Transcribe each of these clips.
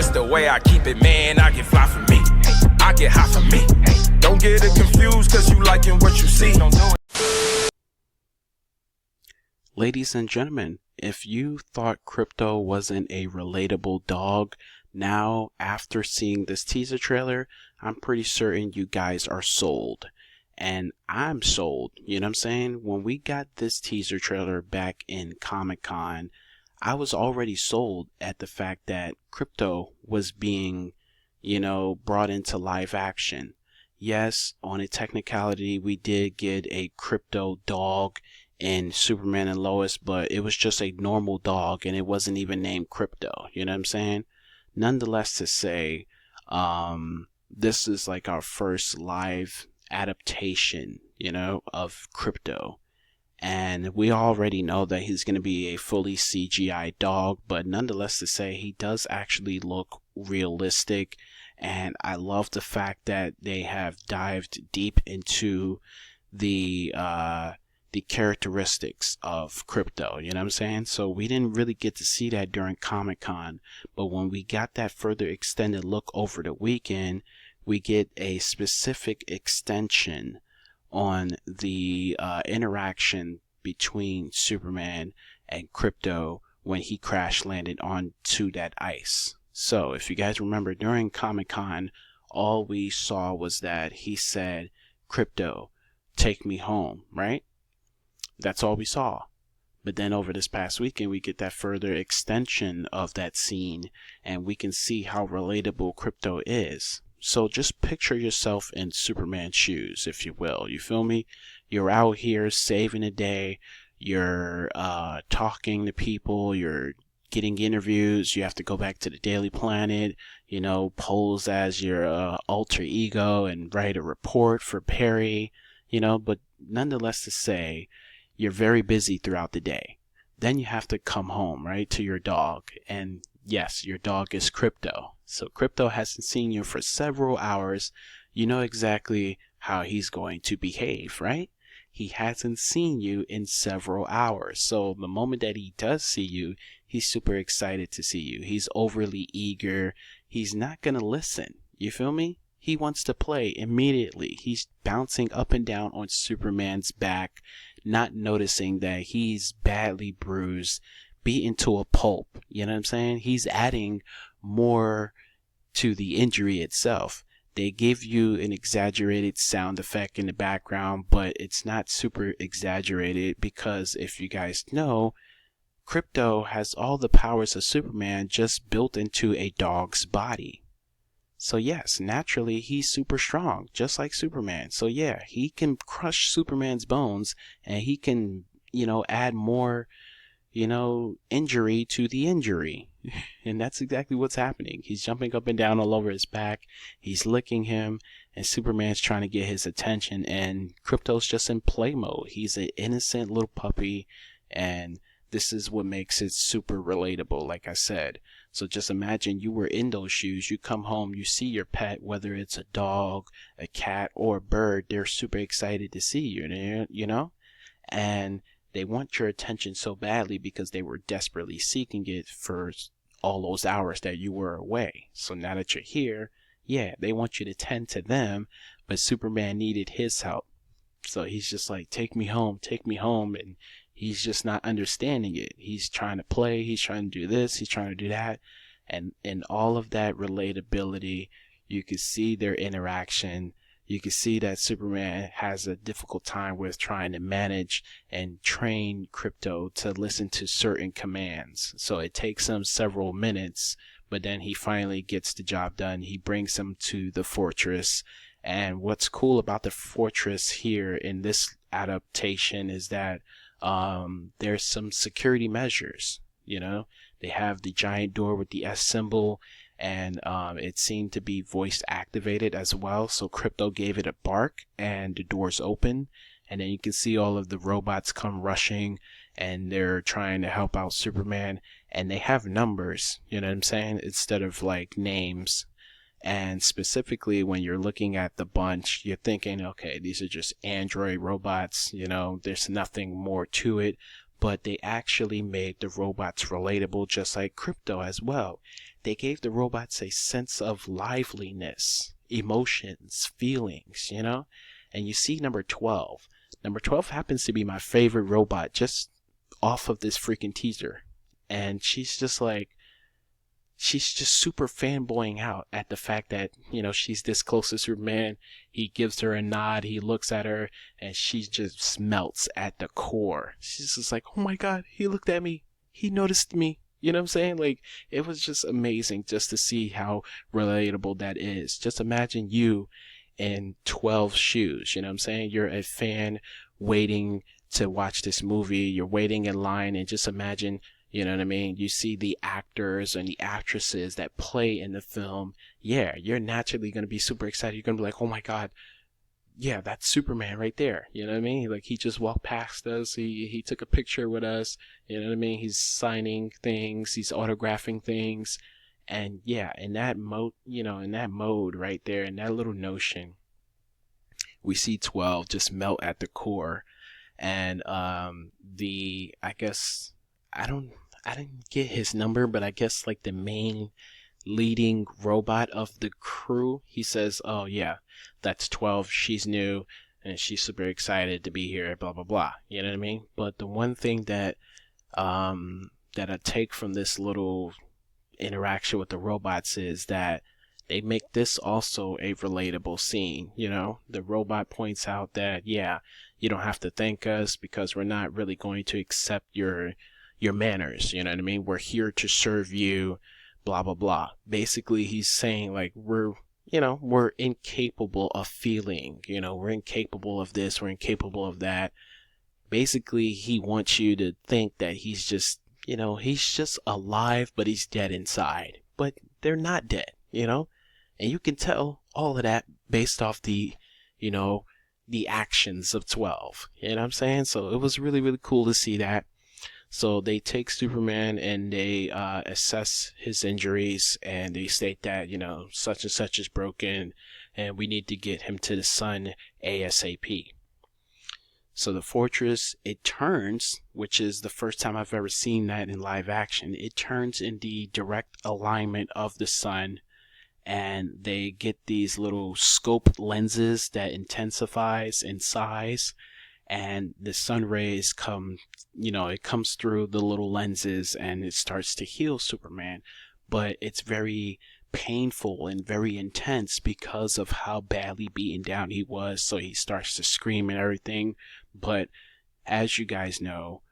That's the way I keep it, man. I get fly for me. I get high for me. Don't get it confused, cause you liking what you see. Don't do it. Ladies and gentlemen, if you thought Crypto wasn't a relatable dog, now after seeing this teaser trailer, I'm pretty certain you guys are sold. And I'm sold, you know what I'm saying? When we got this teaser trailer back in Comic-Con, I was already sold at the fact that Crypto was being, brought into live action. Yes, on a technicality, we did get a Crypto dog in Superman and Lois, but it was just a normal dog and it wasn't even named Crypto, you know what I'm saying? Nonetheless to say, this is like our first live adaptation, of Crypto. And we already know that he's going to be a fully CGI dog, but nonetheless to say, he does actually look realistic. And I love the fact that they have dived deep into the characteristics of Crypto, you know what I'm saying? So we didn't really get to see that during Comic-Con, but when we got that further extended look over the weekend, we get a specific extension on the interaction between Superman and Crypto when he crash landed onto that ice. So if you guys remember, during Comic-Con, all we saw was that he said, "Crypto, take me home," right? That's all we saw. But then over this past weekend, we get that further extension of that scene, and we can see how relatable Crypto is. So just picture yourself in Superman's shoes, if you will. You feel me? You're out here saving the day. You're talking to people. You're getting interviews. You have to go back to the Daily Planet, pose as your alter ego and write a report for Perry, but nonetheless to say, you're very busy throughout the day. Then you have to come home, right, to your dog. And yes, your dog is Crypto. So Crypto hasn't seen you for several hours. You know exactly how he's going to behave, right? He hasn't seen you in several hours. So the moment that he does see you, he's super excited to see you. He's overly eager. He's not going to listen. You feel me? He wants to play immediately. He's bouncing up and down on Superman's back, not noticing that he's badly bruised, beaten to a pulp. You know what I'm saying? He's adding more to the injury itself. They give you an exaggerated sound effect in the background, but it's not super exaggerated because if you guys know, Crypto has all the powers of Superman just built into a dog's body. So yes, naturally he's super strong, just like Superman. So yeah, he can crush Superman's bones and he can, add more, injury to the injury. And that's exactly what's happening. He's jumping up and down all over his back. He's licking him and Superman's trying to get his attention and Crypto's just in play mode. He's an innocent little puppy and this is what makes it super relatable, like I said. So just imagine you were in those shoes. You come home, you see your pet, whether it's a dog, a cat, or a bird. They're super excited to see you, and they want your attention so badly because they were desperately seeking it for all those hours that you were away. So now that you're here, yeah, they want you to tend to them, but Superman needed his help. So he's just like, take me home, and he's just not understanding it. He's trying to play, he's trying to do this, he's trying to do that, and in all of that relatability, you can see their interaction. You can see that Superman has a difficult time with trying to manage and train Crypto to listen to certain commands. So it takes him several minutes, but then he finally gets the job done. He brings him to the fortress. And what's cool about the fortress here in this adaptation is that there's some security measures. They have the giant door with the S symbol, and it seemed to be voice activated as well. So Crypto gave it a bark and the doors open, and then you can see all of the robots come rushing and they're trying to help out Superman, and they have numbers, you know what I'm saying, instead of like names. And specifically when you're looking at the bunch, you're thinking, okay, these are just android robots, there's nothing more to it. But they actually made the robots relatable, just like Crypto as well. they gave the robots a sense of liveliness, emotions, feelings, you know? And you see number 12. Number 12 happens to be my favorite robot just off of this freaking teaser. And she's just super fanboying out at the fact that, you know, she's this close to Superman. He gives her a nod, he looks at her, and she just melts at the core. She's just like, oh my God, he looked at me. He noticed me. You know what I'm saying? Like, it was just amazing just to see how relatable that is. Just imagine you in 12 shoes. You know what I'm saying? You're a fan waiting to watch this movie. You're waiting in line, and just imagine, you know what I mean? You see the actors and the actresses that play in the film. Yeah, you're naturally going to be super excited. You're going to be like, oh my God, yeah, that's Superman right there. You know what I mean? Like, he just walked past us. He took a picture with us. You know what I mean? He's signing things. He's autographing things. And yeah, in that mode, you know, in that mode right there, in that little notion, we see 12 just melt at the core. And I guess, I didn't get his number, but I guess like the main leading robot of the crew, he says, oh yeah, that's 12, she's new and she's super excited to be here, blah blah blah. You know what I mean? But the one thing that I take from this little interaction with the robots is that they make this also a relatable scene. You know, the robot points out that, yeah, you don't have to thank us because we're not really going to accept your manners. You know what I mean? We're here to serve you, blah blah blah. Basically, he's saying like, we're incapable of feeling, you know, we're incapable of this, we're incapable of that. Basically, he wants you to think that he's just, you know, he's just alive, but he's dead inside. But they're not dead, you know? And you can tell all of that based off the, you know, the actions of 12. You know what I'm saying? So it was really, really cool to see that. So they take Superman and they assess his injuries, and they state that, you know, such and such is broken and we need to get him to the sun ASAP. So the fortress, it turns, which is the first time I've ever seen that in live action. It turns in the direct alignment of the sun, and they get these little scope lenses that intensifies in size, and the sun rays come, you know, it comes through the little lenses and it starts to heal Superman. But it's very painful and very intense because of how badly beaten down he was. So he starts to scream and everything. But as you guys know,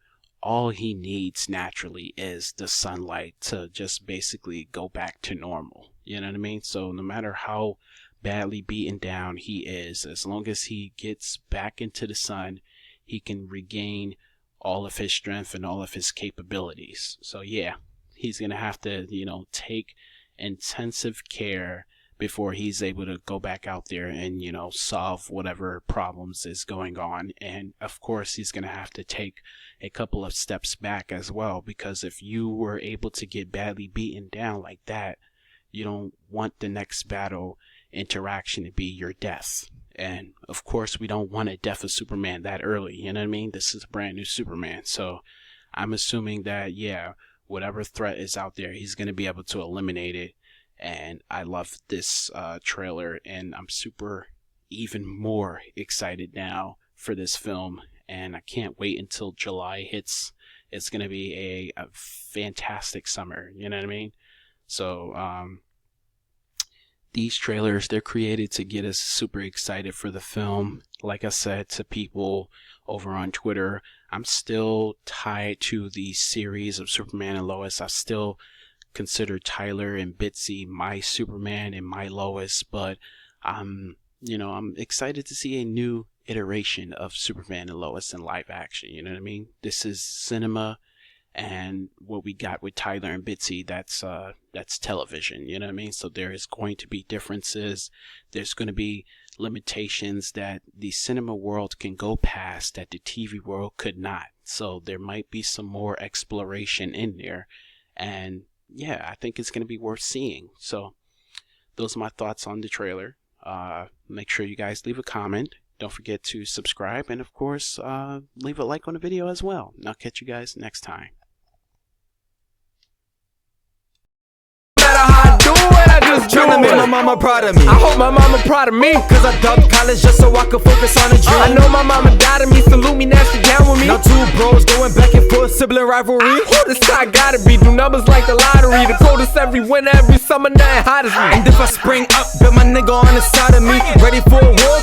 all he needs naturally is the sunlight to just basically go back to normal. You know what I mean? So no matter how badly beaten down he is, as long as he gets back into the sun, he can regain all of his strength and all of his capabilities. So yeah, he's gonna have to, you know, take intensive care before he's able to go back out there and, you know, solve whatever problems is going on. And of course, he's gonna have to take a couple of steps back as well, because if you were able to get badly beaten down like that, you don't want the next battle interaction to be your death. And of course, we don't want a death of Superman that early. You know what I mean? This is a brand new Superman. So I'm assuming that, yeah, whatever threat is out there, he's going to be able to eliminate it. And I love this trailer, and I'm super even more excited now for this film. And I can't wait until July hits. It's going to be a fantastic summer. You know what I mean? So, these trailers, they're created to get us super excited for the film. Like I said to people over on Twitter, I'm still tied to the series of Superman and Lois. I still consider Tyler and Bitsy my Superman and my Lois, but I'm excited to see a new iteration of Superman and Lois in live action. You know what I mean? This is cinema. And what we got with Tyler and Bitsy, that's television, you know what I mean? So there is going to be differences. There's going to be limitations that the cinema world can go past that the TV world could not. So there might be some more exploration in there. And yeah, I think it's going to be worth seeing. So those are my thoughts on the trailer. Make sure you guys leave a comment. Don't forget to subscribe. And of course, leave a like on the video as well. And I'll catch you guys next time. mama proud of me. I hope my mama proud of me, Cause I dubbed college just so I could focus on a dream. I know my mama died of me, salute me, now she down with me. Now two bros going back and forth, sibling rivalry. Who this guy gotta be? Do numbers like the lottery. The coldest every winter, every summer, nothing hot as me. And if I spring up, bet my nigga on the side of me. Ready for a war,